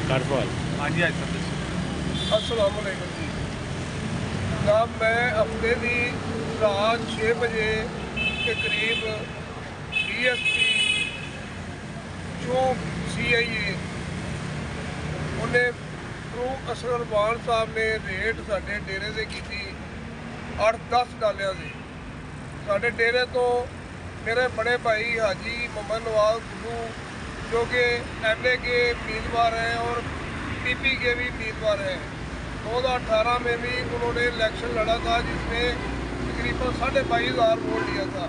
कर सवाल। हाँ जी आज सर अस्सलाम वालेकुम जी। जनाब मैं हफ्ते की रात 6 बजे के करीब DSP चौक CIA उन्हें फरूक असगर वान साहब ने रेट साढ़े डेरे से की 8-10 डालिया से साढ़े डेरे तो मेरे बड़े भाई हाजी मोहम्मद नवाज गुल्लू जो कि MA के उम्मीदवार हैं और PP के भी उम्मीदवार हैं। 2018 में भी उन्होंने इलेक्शन लड़ा था जिसमें तकरीबन 22,500 वोट लिया था।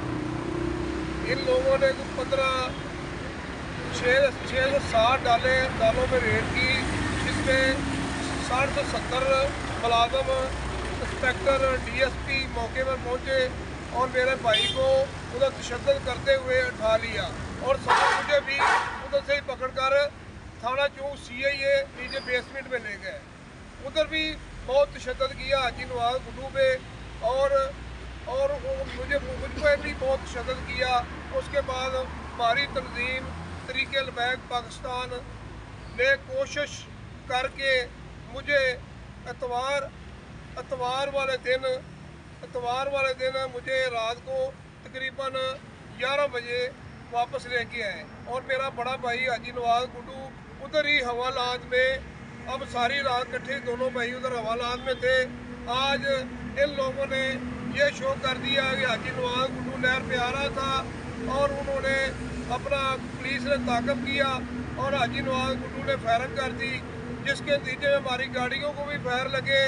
इन लोगों ने कुछ 6 से 7 डालों में रेड की जिसमें 60 से 70 मुलाजम इंस्पेक्टर DSP मौके पर पहुँचे और मेरे भाई को उधर तशद्दुद करते हुए उठा लिया और मुझे भी उधर से ही पकड़कर थाना चौक CIA नीचे बेसमेंट में ले गए। उधर भी बहुत तशद्दुद किया हाजी नवाज गुल्लू पे और मुझ पर भी बहुत तशद्दुद किया। उसके बाद हमारी तंजीम तरीके अलबैक पाकिस्तान ने कोशिश करके मुझे इतवार वाले दिन मुझे रात को तकरीबन 11 बजे वापस लेके आए और मेरा बड़ा भाई हाजी नवाज गुल्लू उधर ही हवालात में, अब सारी रात इकट्ठे दोनों भाई उधर हवालात में थे। आज इन लोगों ने ये शो कर दिया कि हाजी नवाज गुल्लू नहर पे आ रहा था और उन्होंने अपना पुलिस ने ताक़ब किया और हाजी नवाज गुल्लू ने फायरिंग कर दी जिसके नतीजे में हमारी गाड़ियों को भी फायर लगे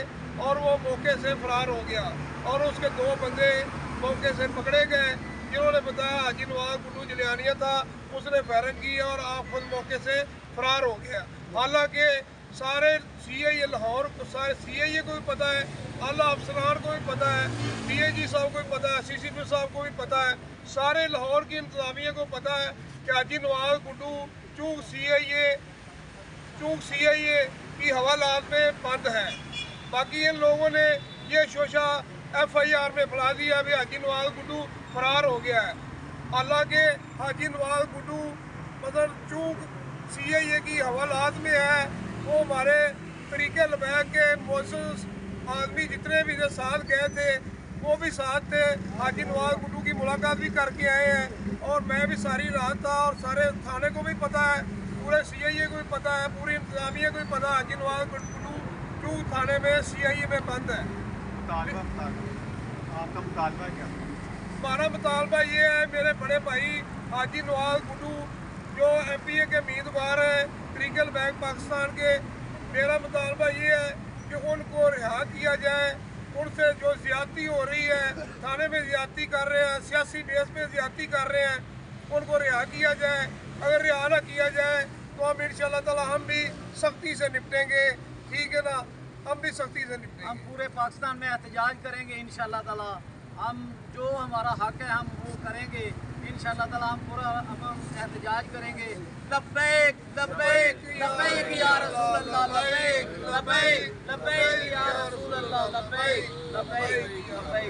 और वो मौके से फरार हो गया और उसके 2 बंदे मौके से पकड़े गए जिन्होंने बताया हाजी नवाज गुल्लू जलियानिया था, उसने फायरिंग की और आप खुद मौके से फरार हो गया। हालांकि सारे CIA लाहौर को, सारे CIA को भी पता है, आला अफसरान को भी पता है, DIG साहब को भी पता है, CCP साहब को भी पता है, सारे लाहौर की इंतजामिया को पता है कि हाजी नवाज गुल्लू चूक CIA की हवालात में बंद है। बाकी इन लोगों ने ये शोशा FIR में फैला दिया भी हाजी नवाज गुल्लू फरार हो गया है। हालांकि हाजी नवाज गुल्लू मतलब चूक CIA की हवालात में है। वो हमारे तरीके अलबैक के मुअज़्ज़ज़ आदमी जितने भी साथ गए थे वो भी साथ थे। हाजी नवाज गुल्लू की मुलाकात भी करके आए हैं और मैं भी सारी रात था और सारे थाने को भी पता है, पूरे CIA को भी पता है, पूरी इंतजामिया को भी पता है हाजी नवाज गुल्लू चूक थाने में CIA में बंद है। आपका मुतालबा क्या? हमारा मुतालबा ये है, मेरे बड़े भाई हाजी नवाज गुल्लू जो MPA के उम्मीदवार हैं तरीके अलबैक पाकिस्तान के, मेरा मुतालबा ये है कि उनको रिहा किया जाए। उनसे जो ज़्यादती हो रही है, थाने में ज़्यादती कर रहे हैं, सियासी बेस पे ज़्यादती कर रहे हैं, उनको रिहा किया जाए। अगर रिहा ना किया जाए तो हम इंशाअल्लाह ताला हम भी सख्ती से निपटेंगे, ठीक है ना, हम भी सख्ती से निपटेंगे। हम पूरे पाकिस्तान में एहतजाज करेंगे इंशाअल्लाह ताला। हम जो हमारा हक है हम वो करेंगे इंशाअल्लाह ताला। हम पूरा एहतजाज करेंगे। लब्बैक लब्बैक लब्बैक या रसूल अल्लाह, लब्बैक लब्बैक लब्बैक या रसूल अल्लाह, लब्बैक लब्बैक लब्बैक।